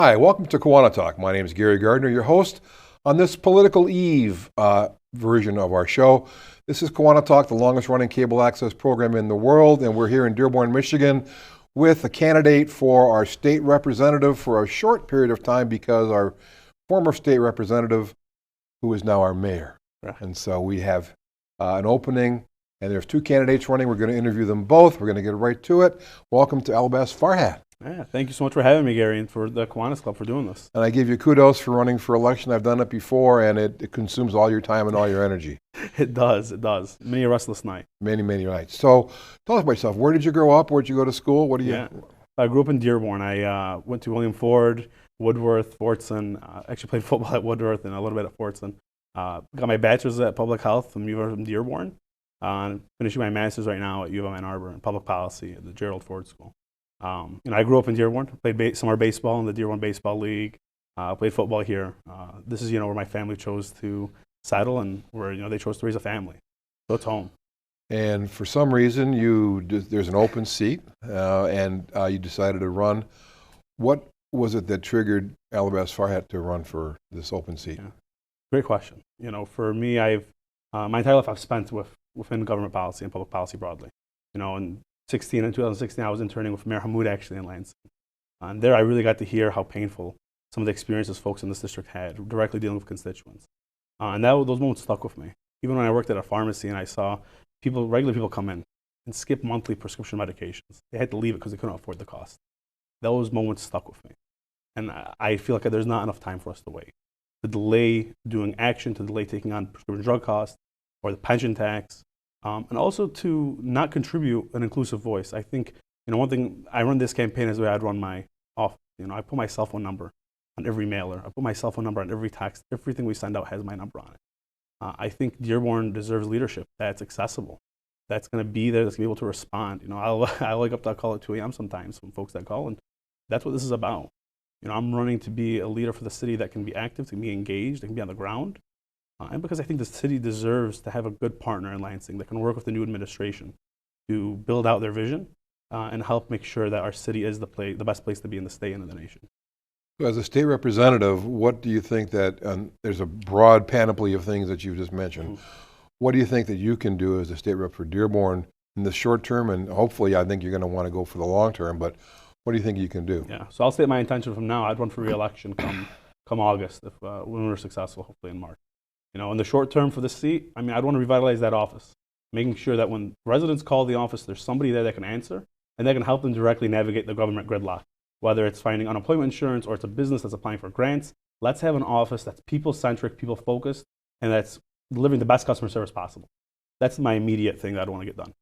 Hi, welcome to KiwaniTalk. My name is Gary Gardner, your host on this Political Eve version of our show. This is KiwaniTalk, the longest running cable access program in the world, and we're here in Dearborn, Michigan with a candidate for our state representative for a short period of time because our former state representative, who is now our mayor. Right. And so we have an opening, and there's two candidates running. We're going to interview them both. We're going to get right to it. Welcome to Albas Farhat. Yeah, thank you so much for having me, Gary, and for the Kiwanis Club for doing this. And I give you kudos for running for election. I've done it before, and it consumes all your time and all your energy. It does. Many a restless night. Many, many nights. So tell us about yourself. Where did you grow up? Where did you go to school? What do you... Yeah. I grew up in Dearborn. I went to William Ford, Woodworth, Fortson. Actually played football at Woodworth and a little bit at Fortson. Got my bachelor's at public health from University of Dearborn. Finishing my master's right now at U of M Ann Arbor in public policy at the Gerald Ford School. I grew up in Dearborn, played summer baseball in the Dearborn Baseball League, played football here. This is, where my family chose to settle and where, they chose to raise a family. So it's home. And for some reason, there's an open seat, and you decided to run. What was it that triggered Albas Farhat to run for this open seat? Yeah. Great question. For me, my entire life I've spent within government policy and public policy broadly. In 2016, I was interning with Mayor Hammoud actually in Lansing. And there I really got to hear how painful some of the experiences folks in this district had directly dealing with constituents. And those moments stuck with me. Even when I worked at a pharmacy and I saw regular people come in and skip monthly prescription medications. They had to leave it because they couldn't afford the cost. Those moments stuck with me. And I feel like there's not enough time for us to wait. To delay doing action, to delay taking on prescription drug costs or the pension tax, and also to not contribute an inclusive voice. I think, one thing, I run this campaign as the way I'd run my office. I put my cell phone number on every mailer. I put my cell phone number on every text. Everything we send out has my number on it. I think Dearborn deserves leadership that's accessible, that's going to be there, that's going to be able to respond. I wake up to call at 2 a.m. sometimes from folks that call, and that's what this is about. I'm running to be a leader for the city that can be active, to be engaged, that can be on the ground. And because I think the city deserves to have a good partner in Lansing that can work with the new administration to build out their vision and help make sure that our city is the best place to be in the state and in the nation. So as a state representative, what do you think that, there's a broad panoply of things that you've just mentioned. Mm-hmm. What do you think that you can do as a state rep for Dearborn in the short term? And hopefully I think you're going to want to go for the long term, but what do you think you can do? Yeah, so I'll state my intention from now. I'd run for re-election come August when we're successful, hopefully in March. In the short term for this seat, I'd want to revitalize that office, making sure that when residents call the office, there's somebody there that can answer and that can help them directly navigate the government gridlock, whether it's finding unemployment insurance or it's a business that's applying for grants. Let's have an office that's people-centric, people-focused, and that's delivering the best customer service possible. That's my immediate thing that I want to get done.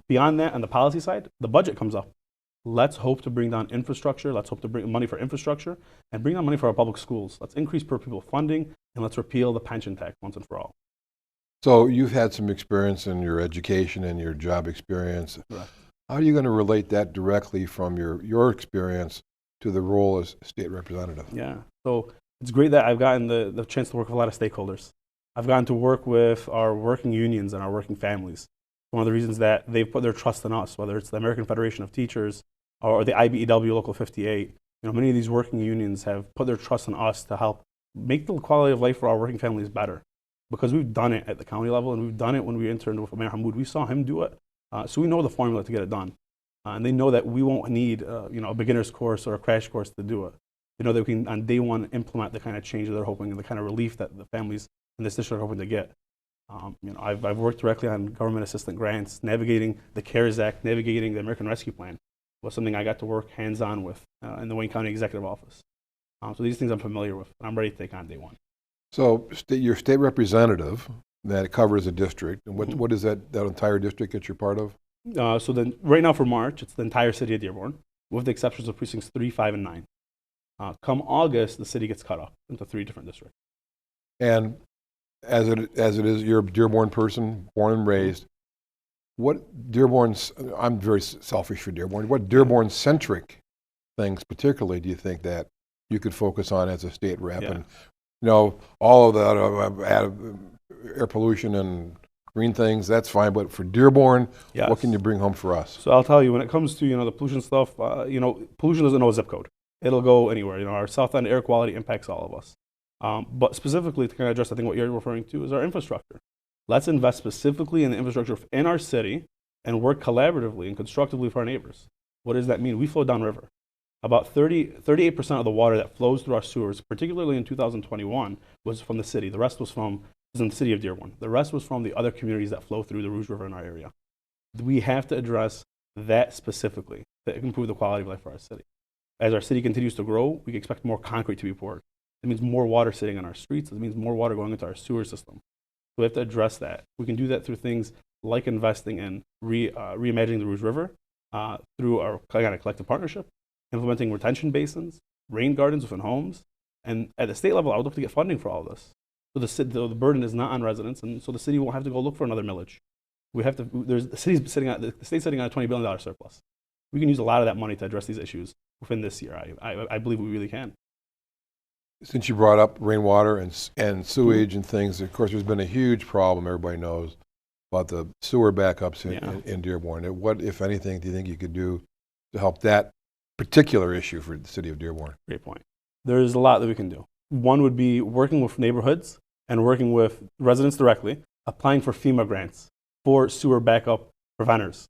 Beyond that, on the policy side, the budget comes up. Let's hope to bring down infrastructure. Let's hope to bring money for infrastructure and bring down money for our public schools. Let's increase per pupil funding, and let's repeal the pension tax once and for all. So you've had some experience in your education and your job experience. Right. How are you going to relate that directly from your experience to the role as state representative? Yeah, so it's great that I've gotten the chance to work with a lot of stakeholders. I've gotten to work with our working unions and our working families. One of the reasons that they've put their trust in us, whether it's the American Federation of Teachers or the IBEW Local 58, many of these working unions have put their trust in us to help make the quality of life for our working families better. Because we've done it at the county level, and we've done it when we interned with Mayor Hammoud. We saw him do it. So we know the formula to get it done. And they know that we won't need a beginner's course or a crash course to do it. They know that we can, on day one, implement the kind of change that they're hoping and the kind of relief that the families in this district are hoping to get. I've worked directly on government assistance grants, navigating the CARES Act, navigating the American Rescue Plan was something I got to work hands-on with in the Wayne County Executive Office. So these things I'm familiar with, and I'm ready to take on day one. So your state representative, that covers a district, and what is that entire district that you're part of? So then right now for March, it's the entire city of Dearborn, with the exceptions of precincts 3, 5, and 9. Come August, the city gets cut up into 3 different districts. And as it is, you're a Dearborn person, born and raised. I'm very selfish for Dearborn. What Dearborn-centric things particularly do you think that you could focus on as a state rep? Yeah. And, all of that air pollution and green things, that's fine. But for Dearborn, Yes. What can you bring home for us? So I'll tell you, when it comes to, the pollution stuff, pollution doesn't know a zip code. it'll go anywhere. You know, our South End air quality impacts all of us. But specifically to kind of address, I think what you're referring to is our infrastructure. Let's invest specifically in the infrastructure in our city and work collaboratively and constructively for our neighbors. What does that mean? We flow downriver. About 38% of the water that flows through our sewers, particularly in 2021, was from the city. The rest was in the city of Dearborn. The rest was from the other communities that flow through the Rouge River in our area. We have to address that specifically to improve the quality of life for our city. As our city continues to grow, we can expect more concrete to be poured. It means more water sitting on our streets. It means more water going into our sewer system. So we have to address that. We can do that through things like investing in reimagining the Rouge River through our kind of collective partnership, implementing retention basins, rain gardens within homes. And at the state level, I would look to get funding for all of this. So the burden is not on residents, and so the city won't have to go look for another millage. The state's sitting on a $20 billion surplus. We can use a lot of that money to address these issues within this year. I believe we really can. Since you brought up rainwater and sewage and things, of course, there's been a huge problem, everybody knows, about the sewer backups in Dearborn. What, if anything, do you think you could do to help that particular issue for the city of Dearborn? Great point. There's a lot that we can do. One would be working with neighborhoods and working with residents directly, applying for FEMA grants for sewer backup preventers.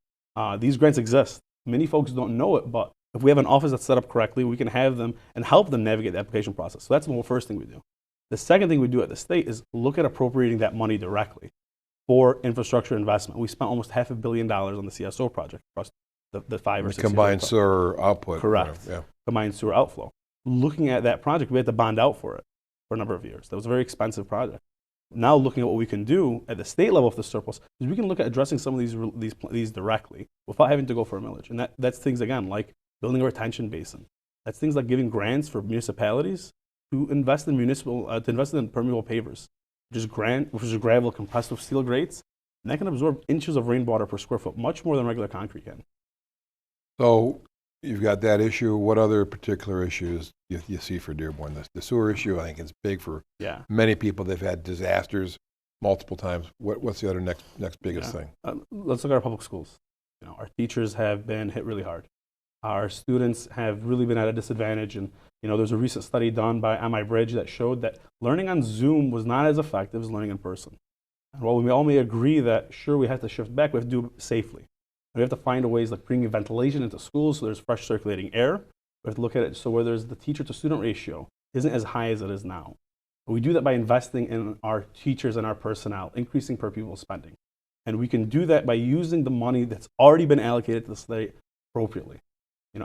These grants exist. Many folks don't know it, but if we have an office that's set up correctly, we can have them and help them navigate the application process. So that's the first thing we do. The second thing we do at the state is look at appropriating that money directly for infrastructure investment. We spent almost $500 million on the CSO project across the 5 or 6 years. Combined sewer output. Correct. Yeah. Combined sewer outflow. Looking at that project, we had to bond out for it for a number of years. That was a very expensive project. Now looking at what we can do at the state level with the surplus, is we can look at addressing some of these directly without having to go for a millage. And that's things, again, like building a retention basin. That's things like giving grants for municipalities to invest in permeable pavers, which is gravel compressed with steel grates, and that can absorb inches of rainwater per square foot, much more than regular concrete can. So you've got that issue. What other particular issues you see for Dearborn? The sewer issue, I think, is big for many people. They've had disasters multiple times. What's the other next biggest thing? Let's look at our public schools. You know, our teachers have been hit really hard. Our students have really been at a disadvantage, and there's a recent study done by On My Bridge that showed that learning on Zoom was not as effective as learning in person. And while we all may agree that sure we have to shift back, we have to do it safely. We have to find ways like bringing ventilation into schools so there's fresh circulating air. We have to look at it so where there's the teacher-to-student ratio isn't as high as it is now. But we do that by investing in our teachers and our personnel, increasing per pupil spending. And we can do that by using the money that's already been allocated to the state appropriately.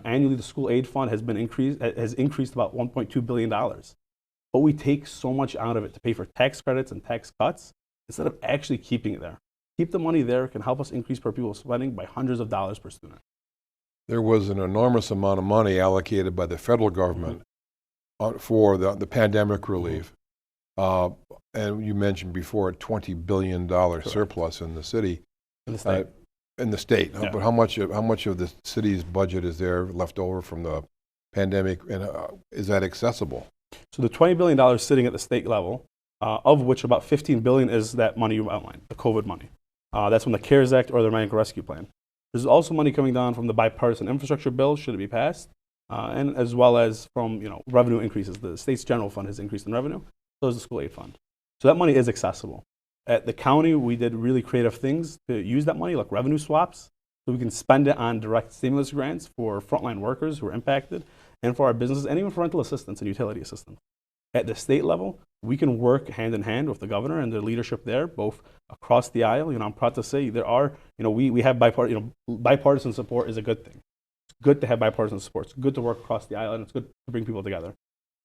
Annually, the school aid fund has increased about $1.2 billion. But we take so much out of it to pay for tax credits and tax cuts instead of actually keeping it there. Keep the money there can help us increase per pupil spending by hundreds of dollars per student. There was an enormous amount of money allocated by the federal government for the pandemic relief. And you mentioned before a $20 billion surplus in the city. In the state. In the state. Yeah. But how much of the city's budget is there left over from the pandemic, and is that accessible? So the $20 billion sitting at the state level, of which about $15 billion is that money you outlined, the COVID money. That's from the CARES Act or the American Rescue Plan. There's also money coming down from the bipartisan infrastructure bill, should it be passed, and as well as from revenue increases. The state's general fund has increased in revenue, so does the school aid fund. So that money is accessible. At the county, we did really creative things to use that money, like revenue swaps, so we can spend it on direct stimulus grants for frontline workers who are impacted, and for our businesses, and even for rental assistance and utility assistance. At the state level, we can work hand in hand with the governor and the leadership there, both across the aisle. I'm proud to say there are, we have bipartisan support is a good thing. It's good to have bipartisan support. It's good to work across the aisle, and it's good to bring people together.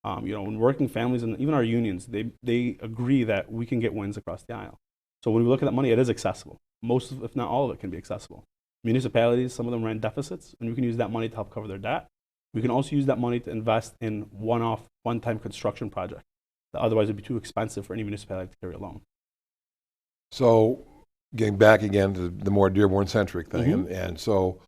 When working families and even our unions, they agree that we can get wins across the aisle. So when we look at that money, it is accessible. Most of, if not all of it, can be accessible. Municipalities, some of them ran deficits, and we can use that money to help cover their debt. We can also use that money to invest in one-time construction projects that otherwise would be too expensive for any municipality to carry alone. So getting back again to the more Dearborn-centric thing, and so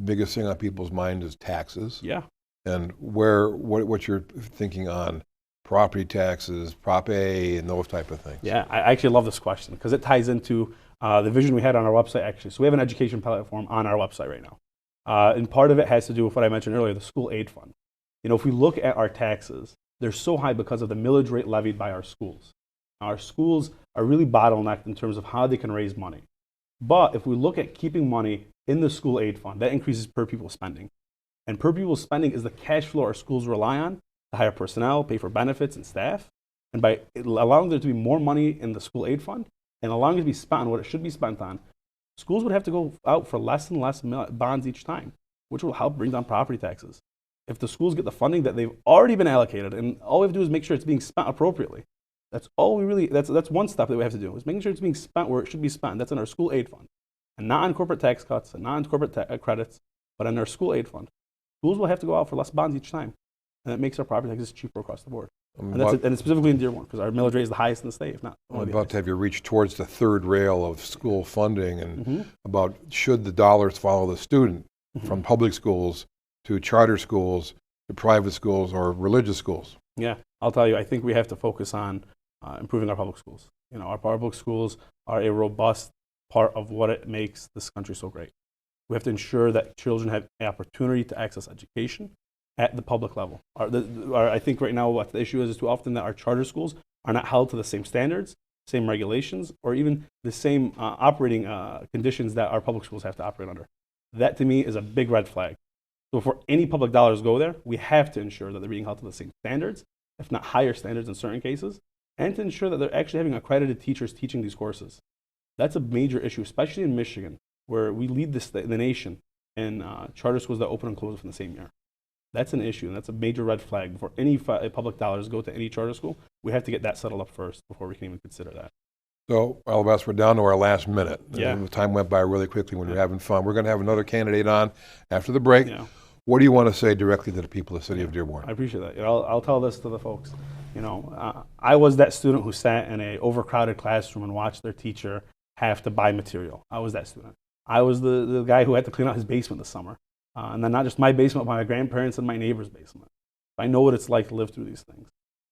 biggest thing on people's mind is taxes. Yeah. And what you're thinking on property taxes, Prop A, and those type of things. Yeah, I actually love this question because it ties into the vision we had on our website, actually. So we have an education platform on our website right now. And part of it has to do with what I mentioned earlier, the school aid fund. If we look at our taxes, they're so high because of the millage rate levied by our schools. Our schools are really bottlenecked in terms of how they can raise money. But if we look at keeping money in the school aid fund, that increases per pupil spending. And per pupil spending is the cash flow our schools rely on to hire personnel, pay for benefits and staff. And by allowing there to be more money in the school aid fund and allowing it to be spent on what it should be spent on, schools would have to go out for less and less bonds each time, which will help bring down property taxes. If the schools get the funding that they've already been allocated, and all we have to do is make sure it's being spent appropriately. That's all we really, that's one step that we have to do, is making sure it's being spent where it should be spent. That's in our school aid fund. And not on corporate tax cuts, and not on corporate credits, but in our school aid fund. Schools will have to go out for less bonds each time. And it makes our property taxes cheaper across the board. And it's specifically in Dearborn, because our millage rate is the highest in the state, if not. I'm about to have you reach towards the third rail of school funding and about should the dollars follow the student from public schools to charter schools to private schools or religious schools. Yeah, I'll tell you, I think we have to focus on improving our public schools. Our public schools are a robust part of what it makes this country so great. We have to ensure that children have the opportunity to access education at the public level. I think right now what the issue is too often that our charter schools are not held to the same standards, same regulations, or even the same operating conditions that our public schools have to operate under. That to me is a big red flag. So before any public dollars go there, we have to ensure that they're being held to the same standards, if not higher standards in certain cases, and to ensure that they're actually having accredited teachers teaching these courses. That's a major issue, especially in Michigan, where we lead the nation in charter schools that open and close within the same year. That's an issue, and that's a major red flag. Before any public dollars go to any charter school, we have to get that settled up first before we can even consider that. So, all of us, we're down to our last minute. Yeah. The time went by really quickly when we were having fun. We're going to have another candidate on after the break. Yeah. What do you want to say directly to the people of the city of Dearborn? I appreciate that. I'll tell this to the folks. I was that student who sat in an overcrowded classroom and watched their teacher have to buy material. I was that student. I was the guy who had to clean out his basement this summer. And then not just my basement, but my grandparents' and my neighbor's basement. I know what it's like to live through these things.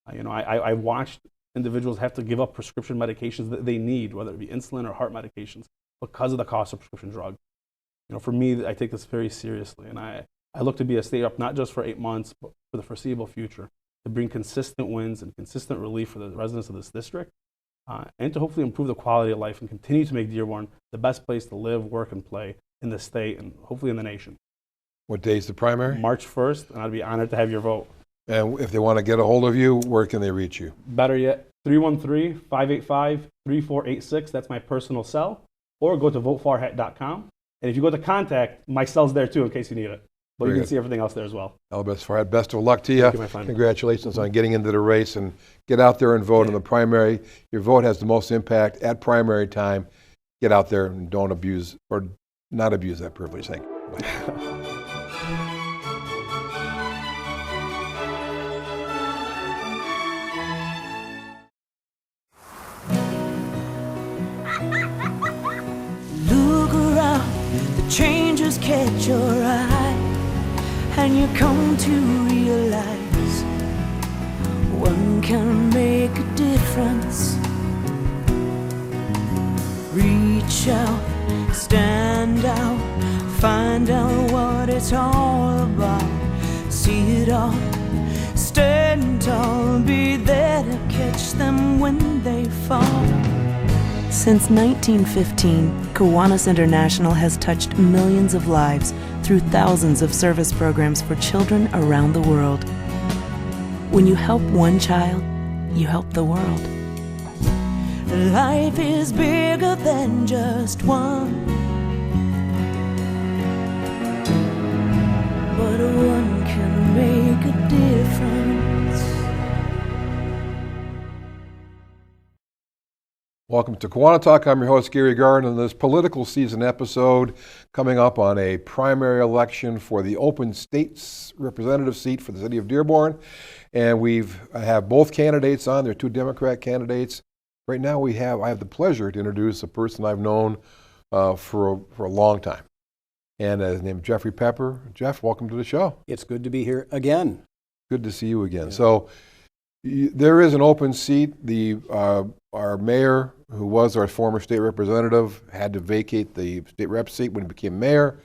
I watched individuals have to give up prescription medications that they need, whether it be insulin or heart medications, because of the cost of prescription drugs. For me, I take this very seriously, and I look to be a state rep not just for 8 months, but for the foreseeable future, to bring consistent wins and consistent relief for the residents of this district, and to hopefully improve the quality of life and continue to make Dearborn the best place to live, work, and play in the state and hopefully in the nation. What day is the primary? March 1st, and I'd be honored to have your vote. And if they want to get a hold of you, where can they reach you? Better yet, 313-585-3486. That's my personal cell. Or go to votefarhat.com. And if you go to contact, my cell's there too in case you need it. But you can see everything else there as well. Albert Farhat, best of luck to you. Thank you, my friend. Congratulations on getting into the race, and get out there and vote in the primary. Your vote has the most impact at primary time. Get out there and don't abuse or not abuse that privilege. Thank you. Bye. Look around, the changes catch your eye, and you come to realize one can make a difference. Reach out, stand out, find out what it's all about. See it all, stand tall, be there to catch them when they fall. Since 1915, Kiwanis International has touched millions of lives through thousands of service programs for children around the world. When you help one child, you help the world. Life is bigger than just one, but one can make a difference. Welcome to KiwaniTalk. I'm your host, Gary Gardner, and this political season episode coming up on a primary election for the open states representative seat for the city of Dearborn. And I have both candidates on. They're two Democrat candidates. Right now I have the pleasure to introduce a person I've known for a long time. And his name is Jeffrey Pepper. Jeff, welcome to the show. It's good to be here again. Good to see you again. Yeah. So there is an open seat. Our mayor, who was our former state representative, had to vacate the state rep seat when he became mayor.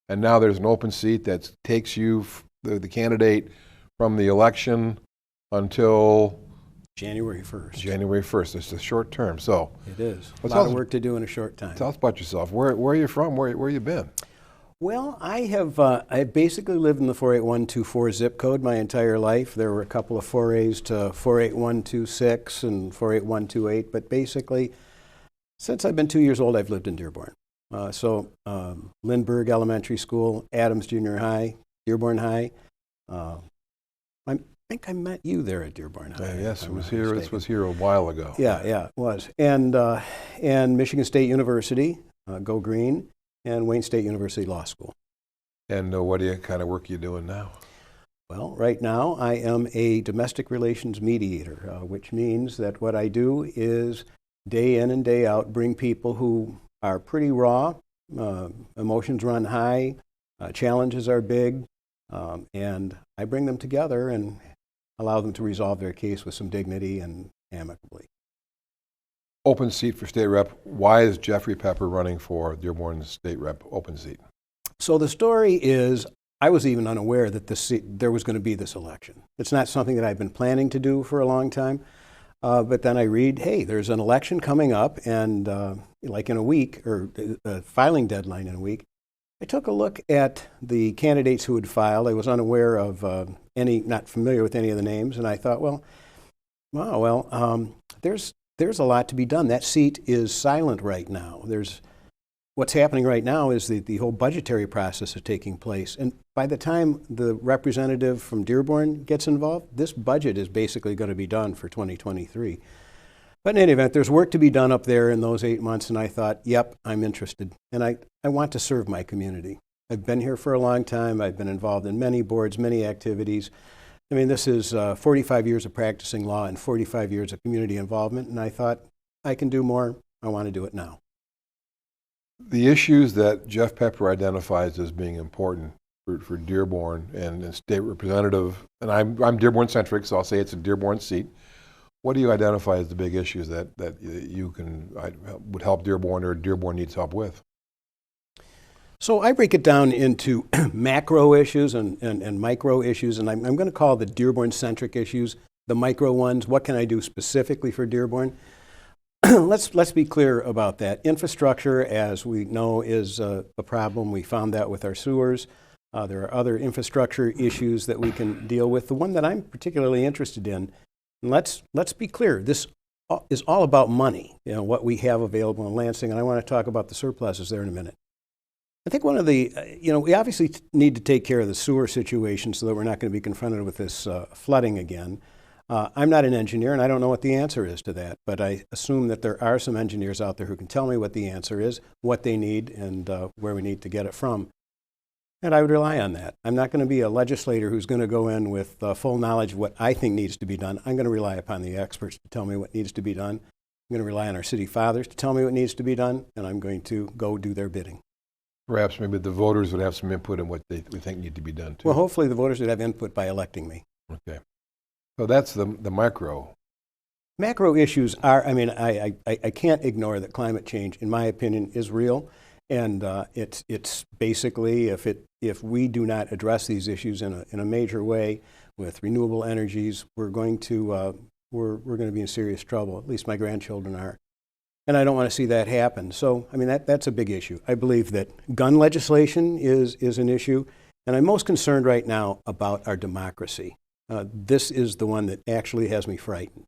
And now there's an open seat that takes you, the candidate from the election until January 1st. January 1st. It's a short term. So It is. A Well, lot tell of us- work to do in a short time. tell us about yourself. Where are you from? Where you been? Well, I basically lived in the 48124 zip code my entire life. There were a couple of forays to 48126 and 48128, but basically, since I've been 2 years old, I've lived in Dearborn. Lindbergh Elementary School, Adams Junior High, Dearborn High. I think I met you there at Dearborn High. Yes, if it I'm was not here. This mistaken. was here a while ago. Yeah, it was. And Michigan State University, go Green, and Wayne State University Law School. And what kind of work are you doing now? Well, right now I am a domestic relations mediator, which means that what I do is day in and day out bring people who are pretty raw, emotions run high, challenges are big, and I bring them together and allow them to resolve their case with some dignity and amicably. Open seat for state rep. Why is Jeffrey Pepper running for Dearborn's state rep open seat? So the story is, I was even unaware that there was going to be this election. It's not something that I've been planning to do for a long time. But then I read, hey, there's an election coming up, and like in a week, or a filing deadline in a week. I took a look at the candidates who had filed. I was unaware of not familiar with any of the names, and I thought, there's a lot to be done. That seat is silent right now. What's happening right now is the whole budgetary process is taking place. And by the time the representative from Dearborn gets involved, this budget is basically going to be done for 2023. But in any event, there's work to be done up there in those 8 months, and I thought, yep, I'm interested. And I want to serve my community. I've been here for a long time. I've been involved in many boards, many activities. I mean, this is 45 years of practicing law and 45 years of community involvement, and I thought, I can do more. I want to do it now. The issues that Jeff Pepper identifies as being important for Dearborn and state representative, and I'm Dearborn centric, so I'll say it's a Dearborn seat. What do you identify as the big issues that you would help Dearborn or Dearborn needs help with? So I break it down into macro issues and micro issues, and I'm going to call the Dearborn-centric issues the micro ones. What can I do specifically for Dearborn? Let's be clear about that. Infrastructure, as we know, is a problem. We found that with our sewers. There are other infrastructure issues that we can deal with. The one that I'm particularly interested in, and let's be clear, this is all about money, what we have available in Lansing, and I want to talk about the surpluses there in a minute. I think one of the, we obviously need to take care of the sewer situation so that we're not going to be confronted with this flooding again. I'm not an engineer, and I don't know what the answer is to that, but I assume that there are some engineers out there who can tell me what the answer is, what they need, and where we need to get it from. And I would rely on that. I'm not going to be a legislator who's going to go in with full knowledge of what I think needs to be done. I'm going to rely upon the experts to tell me what needs to be done. I'm going to rely on our city fathers to tell me what needs to be done, and I'm going to go do their bidding. Perhaps maybe the voters would have some input in what we think need to be done too. Well, hopefully the voters would have input by electing me. Okay. So that's the micro. Macro issues are, I can't ignore that climate change, in my opinion, is real. And it's basically, if we do not address these issues in a major way with renewable energies, we're going to be in serious trouble. At least my grandchildren are. And I don't want to see that happen. So, that's a big issue. I believe that gun legislation is an issue. And I'm most concerned right now about our democracy. This is the one that actually has me frightened.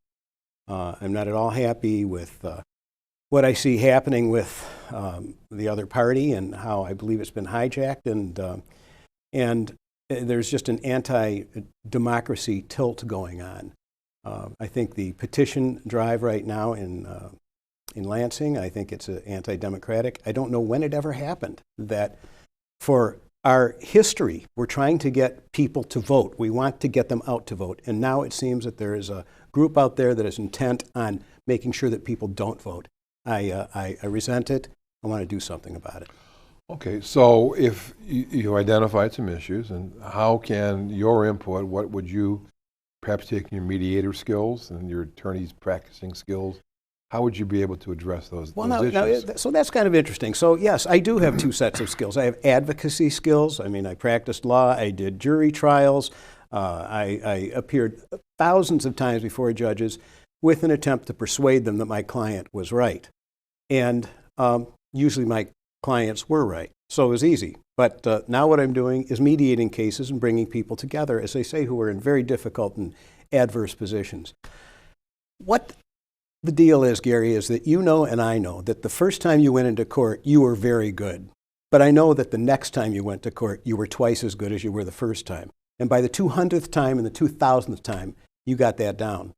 I'm not at all happy with what I see happening with the other party and how I believe it's been hijacked. And there's just an anti-democracy tilt going on. I think the petition drive right now in Lansing, I think it's anti-democratic. I don't know when it ever happened that for our history, we're trying to get people to vote. We want to get them out to vote. And now it seems that there is a group out there that is intent on making sure that people don't vote. I resent it. I want to do something about it. Okay, so if you identified some issues, and how can your input, what would you, perhaps taking your mediator skills and your attorney's practicing skills, how would you be able to address those issues? So that's kind of interesting. So yes, I do have two sets of skills. I have advocacy skills. I practiced law. I did jury trials. I appeared thousands of times before judges with an attempt to persuade them that my client was right. And usually my clients were right. So it was easy. But now what I'm doing is mediating cases and bringing people together, as they say, who are in very difficult and adverse positions. What the deal is, Gary, is that you know and I know that the first time you went into court, you were very good. But I know that the next time you went to court, you were twice as good as you were the first time. And by the 200th time and the 2000th time, you got that down.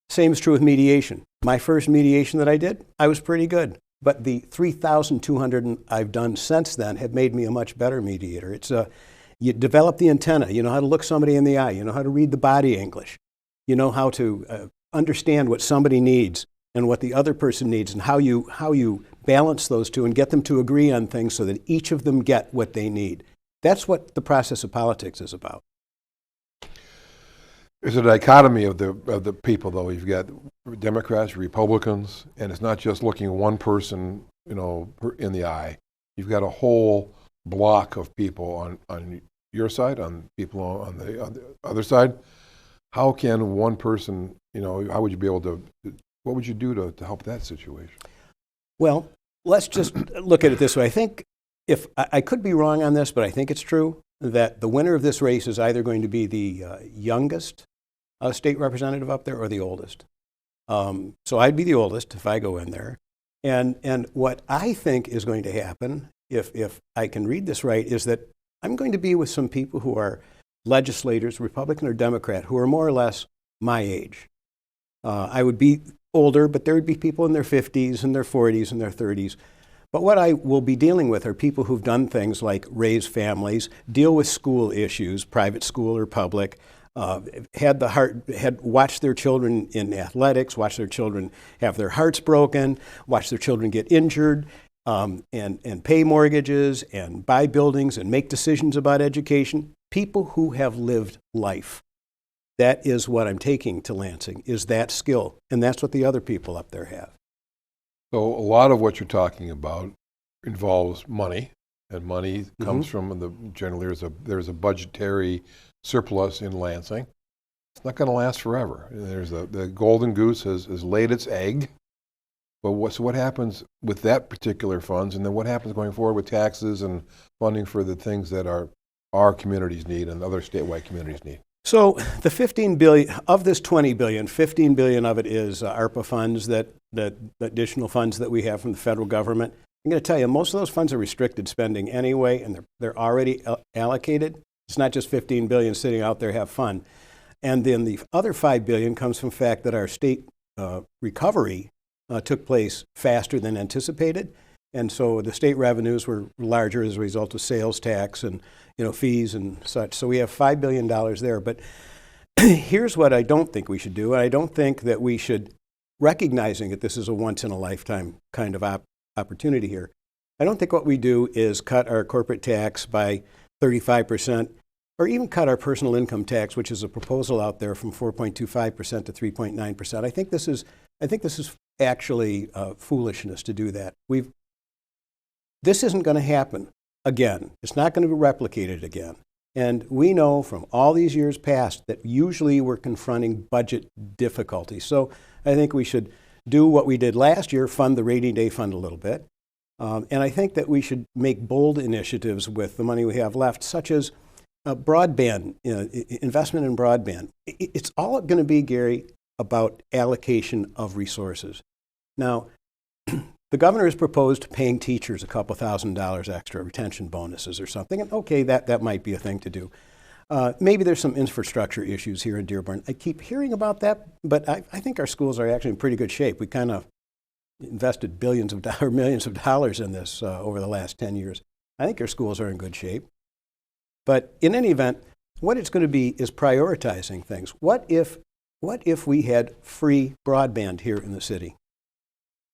Same is true with mediation. My first mediation that I did, I was pretty good. But the 3,200 I've done since then have made me a much better mediator. It's you develop the antenna. You know how to look somebody in the eye. You know how to read the body English. You know how to understand what somebody needs and what the other person needs, and how you balance those two and get them to agree on things so that each of them get what they need. That's what the process of politics is about. There's a dichotomy of the people, though. You've got Democrats, Republicans, and it's not just looking one person, in the eye. You've got a whole block of people on your side, on people on the other side. How can one person, how would you be able to? What would you do to help that situation? Well, let's just look at it this way. I think if I could be wrong on this, but I think it's true that the winner of this race is either going to be the youngest state representative up there or the oldest. So I'd be the oldest if I go in there. And what I think is going to happen, if I can read this right, is that I'm going to be with some people who are legislators, Republican or Democrat, who are more or less my age. I would be older, but there would be people in their 50s and their 40s and their 30s. But what I will be dealing with are people who've done things like raise families, deal with school issues, private school or public, had watched their children in athletics, watched their children have their hearts broken, watched their children get injured, and pay mortgages and buy buildings and make decisions about education. People who have lived life. That is what I'm taking to Lansing, is that skill. And that's what the other people up there have. So a lot of what you're talking about involves money, and money comes from generally there's a budgetary surplus in Lansing. It's not going to last forever. There's the golden goose has laid its egg. But what happens with that particular funds, and then what happens going forward with taxes and funding for the things that our communities need and other statewide communities need? So the $15 billion of this $20 billion, $15 billion of it is ARPA funds, that additional funds that we have from the federal government. I'm going to tell you, most of those funds are restricted spending anyway, and they're already allocated. It's not just $15 billion sitting out there, have fun. And then the other $5 billion comes from the fact that our state recovery took place faster than anticipated. And so the state revenues were larger as a result of sales tax and fees and such. So we have $5 billion there. But here's what I don't think we should do. I don't think that we should, recognizing that this is a once-in-a-lifetime kind of opportunity here, I don't think what we do is cut our corporate tax by 35%, or even cut our personal income tax, which is a proposal out there, from 4.25% to 3.9%. I think this is actually foolishness to do that. This isn't going to happen again. It's not going to be replicated again. And we know from all these years past that usually we're confronting budget difficulties. So I think we should do what we did last year, fund the rainy day fund a little bit. And I think that we should make bold initiatives with the money we have left, such as broadband, investment in broadband. It's all going to be, Gary, about allocation of resources. Now, the governor has proposed paying teachers a couple $1,000 extra, retention bonuses or something. And okay, that might be a thing to do. Maybe there's some infrastructure issues here in Dearborn. I keep hearing about that, but I think our schools are actually in pretty good shape. We kind of invested billions of dollars, millions of dollars in this over the last 10 years. I think our schools are in good shape. But in any event, what it's going to be is prioritizing things. What if we had free broadband here in the city,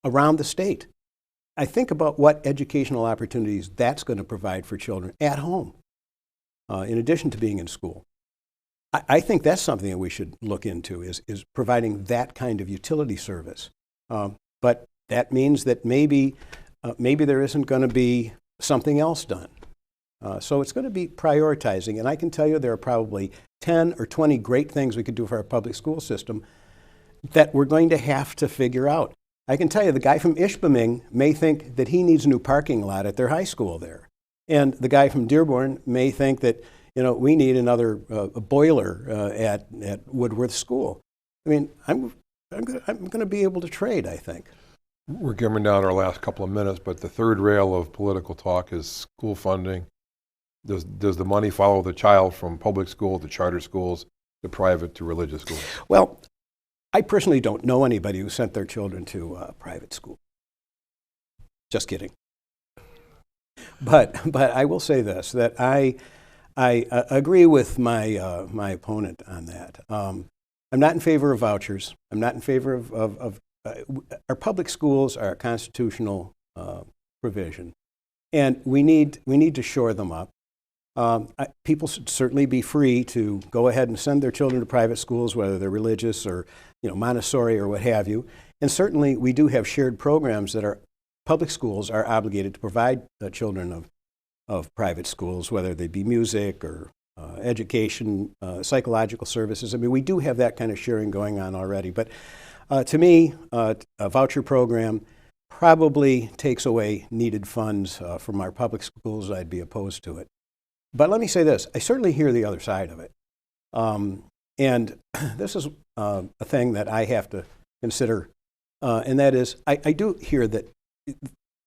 around the state? I think about what educational opportunities that's going to provide for children at home, in addition to being in school. I think that's something that we should look into, is providing that kind of utility service. But that means that maybe there isn't going to be something else done. So it's going to be prioritizing, and I can tell you there are probably 10 or 20 great things we could do for our public school system that we're going to have to figure out. I can tell you the guy from Ishpeming may think that he needs a new parking lot at their high school there. And the guy from Dearborn may think that, we need another boiler at Woodworth School. I mean, I'm going to be able to trade, I think. We're coming down to our last couple of minutes, but the third rail of political talk is school funding. Does the money follow the child from public school to charter schools to private to religious schools? Well, I personally don't know anybody who sent their children to private school. Just kidding. But I will say this, that I agree with my my opponent on that. I'm not in favor of vouchers. I'm not in favor of our public schools are a constitutional provision, and we need to shore them up. People should certainly be free to go ahead and send their children to private schools, whether they're religious or Montessori or what have you. And certainly we do have shared programs that our public schools are obligated to provide children of private schools, whether they be music or education, psychological services. I mean, we do have that kind of sharing going on already. But to me, a voucher program probably takes away needed funds from our public schools. I'd be opposed to it. But let me say this, I certainly hear the other side of it. And this is a thing that I have to consider, and that is, I do hear that,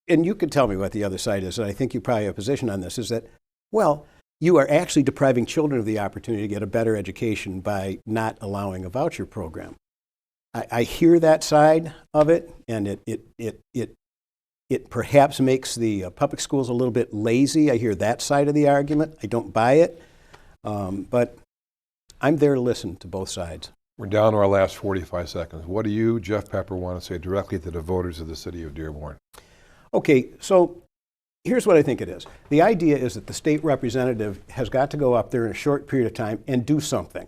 and you can tell me what the other side is, and I think you probably have a position on this, is that, well, you are actually depriving children of the opportunity to get a better education by not allowing a voucher program. I hear that side of it, and it perhaps makes the public schools a little bit lazy. I hear that side of the argument. I don't buy it, but I'm there to listen to both sides. We're down to our last 45 seconds. What do you, Jeff Pepper, want to say directly to the voters of the city of Dearborn? Okay, so here's what I think it is. The idea is that the state representative has got to go up there in a short period of time and do something.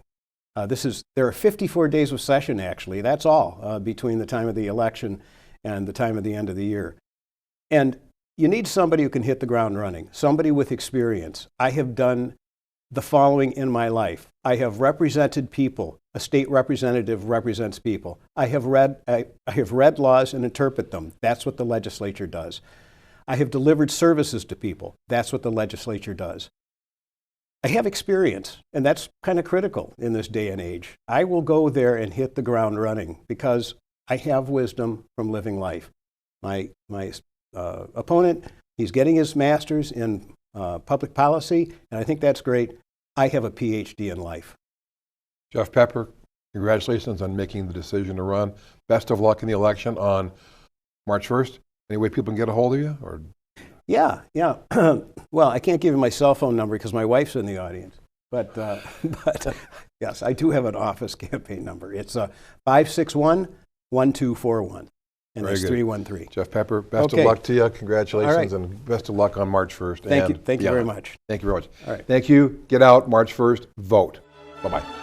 There are 54 days of session, actually. That's all between the time of the election and the time of the end of the year. And you need somebody who can hit the ground running, somebody with experience. I have done the following in my life. I have represented people. A state representative represents people. I have read laws and interpret them. That's what the legislature does. I have delivered services to people. That's what the legislature does. I have experience, and that's kind of critical in this day and age. I will go there and hit the ground running because I have wisdom from living life. My opponent, he's getting his master's in public policy, and I think that's great. I have a PhD in life. Jeff Pepper, congratulations on making the decision to run. Best of luck in the election on March 1st. Any way people can get a hold of you? Or? Yeah. Well, I can't give you my cell phone number because my wife's in the audience. But yes, I do have an office campaign number. It's 561-1241. And Very it's good. 313. Jeff Pepper, best of luck to you. Congratulations, right. and best of luck on March 1st. Thank you very much. Thank you very much. All right. Thank you. Get out March 1st. Vote. Bye-bye.